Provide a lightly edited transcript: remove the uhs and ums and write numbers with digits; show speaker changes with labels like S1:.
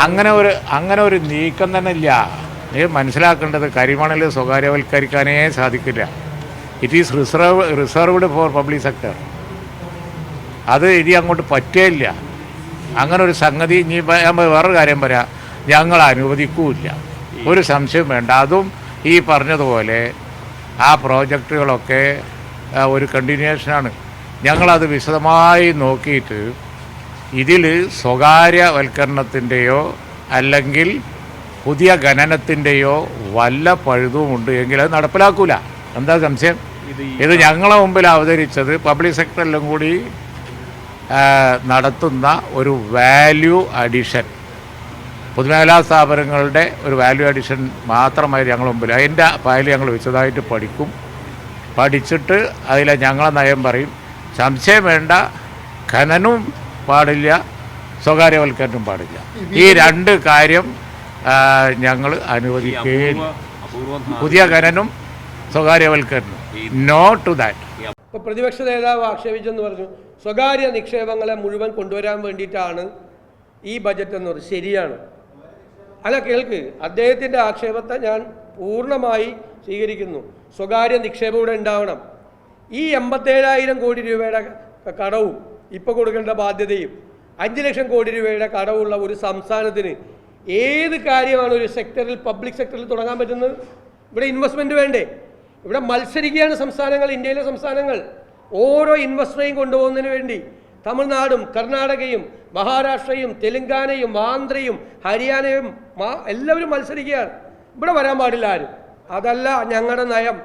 S1: അങ്ങനെ ഒരു നീക്കം തന്നെ ഇല്ല. നീ മനസ്സിലാക്കേണ്ടത് കരിമണൽ സ്വകാര്യവൽക്കരിക്കാനേ സാധിക്കില്ല. It is reserved for public sector. അത് ഇനി അങ്ങോട്ട് പറ്റേയില്ല. അങ്ങനെ ഒരു സംഗതി ഇനി വേറൊരു കാര്യം പറയാം, ഞങ്ങൾ അനുവദിക്കൂല്ല, ഒരു സംശയം വേണ്ട. അതും ഈ പറഞ്ഞതുപോലെ ആ പ്രോജക്റ്റുകളൊക്കെ ഒരു കണ്ടിന്യൂഷനാണ്. ഞങ്ങളത് വിശദമായി നോക്കിയിട്ട് ഇതിൽ സ്വകാര്യവൽക്കരണത്തിൻ്റെയോ അല്ലെങ്കിൽ പുതിയ ഖനനത്തിൻ്റെയോ വല്ല പഴുതുമുണ്ട് എങ്കിൽ അത് നടപ്പിലാക്കൂല. എന്താ സംശയം? ഇത് ഞങ്ങളെ മുമ്പിൽ അവതരിച്ചത് പബ്ലിക് സെക്ടറിലും കൂടി നടത്തുന്ന ഒരു വാല്യൂ അഡീഷൻ, പൊതുമേഖലാ സ്ഥാപനങ്ങളുടെ ഒരു വാല്യൂ അഡീഷൻ മാത്രമായി ഞങ്ങൾ മുമ്പിൽ അതിൻ്റെ ഫയൽ ഞങ്ങൾ വിശദമായിട്ട് പഠിക്കും. പഠിച്ചിട്ട് അതിലെ ഞങ്ങളെ നയം പറയും. സംശയം വേണ്ട, ഖനനവും പാടില്ല, സ്വകാര്യവൽക്കരണവും പാടില്ല. ഈ രണ്ട് കാര്യം ഞങ്ങൾ അനുവദിക്കുകയില്ല. പുതിയ ഖനനം, സ്വകാര്യവൽക്കരണം, നോ ടു ദാറ്റ്.
S2: ഇപ്പോൾ പ്രതിപക്ഷ നേതാവ് ആക്ഷേപിച്ചെന്ന് പറഞ്ഞു സ്വകാര്യ നിക്ഷേപങ്ങളെ മുഴുവൻ കൊണ്ടുവരാൻ വേണ്ടിയിട്ടാണ് ഈ ബജറ്റ് എന്ന് പറഞ്ഞത്. ശരിയാണ്. അല്ല, കേൾക്ക്, അദ്ദേഹത്തിൻ്റെ ആക്ഷേപത്തെ ഞാൻ പൂർണ്ണമായി സ്വീകരിക്കുന്നു. സ്വകാര്യ നിക്ഷേപം ഇവിടെ ഉണ്ടാവണം. ഈ 87,000 കോടി രൂപയുടെ കടവും ഇപ്പോൾ കൊടുക്കേണ്ട ബാധ്യതയും 5 ലക്ഷം കോടി രൂപയുടെ കടവുള്ള ഒരു സംസ്ഥാനത്തിന് ഏത് കാര്യമാണ് ഒരു സെക്ടറിൽ, പബ്ലിക് സെക്ടറിൽ തുടങ്ങാൻ പറ്റുന്നത്? ഇവിടെ ഇൻവെസ്റ്റ്മെൻറ്റ് വേണ്ടേ? ഇവിടെ മത്സരിക്കുകയാണ് സംസ്ഥാനങ്ങൾ, ഇന്ത്യയിലെ സംസ്ഥാനങ്ങൾ. ഓരോ ഇൻവെസ്റ്ററെയും കൊണ്ടുപോകുന്നതിന് വേണ്ടി തമിഴ്നാടും കർണാടകയും മഹാരാഷ്ട്രയും തെലുങ്കാനയും ആന്ധ്രയും ഹരിയാനയും എല്ലാവരും മത്സരിക്കുകയാണ്. ഇവിടെ വരാൻ പാടില്ല ആരും. അതല്ല ഞങ്ങളുടെ നയം.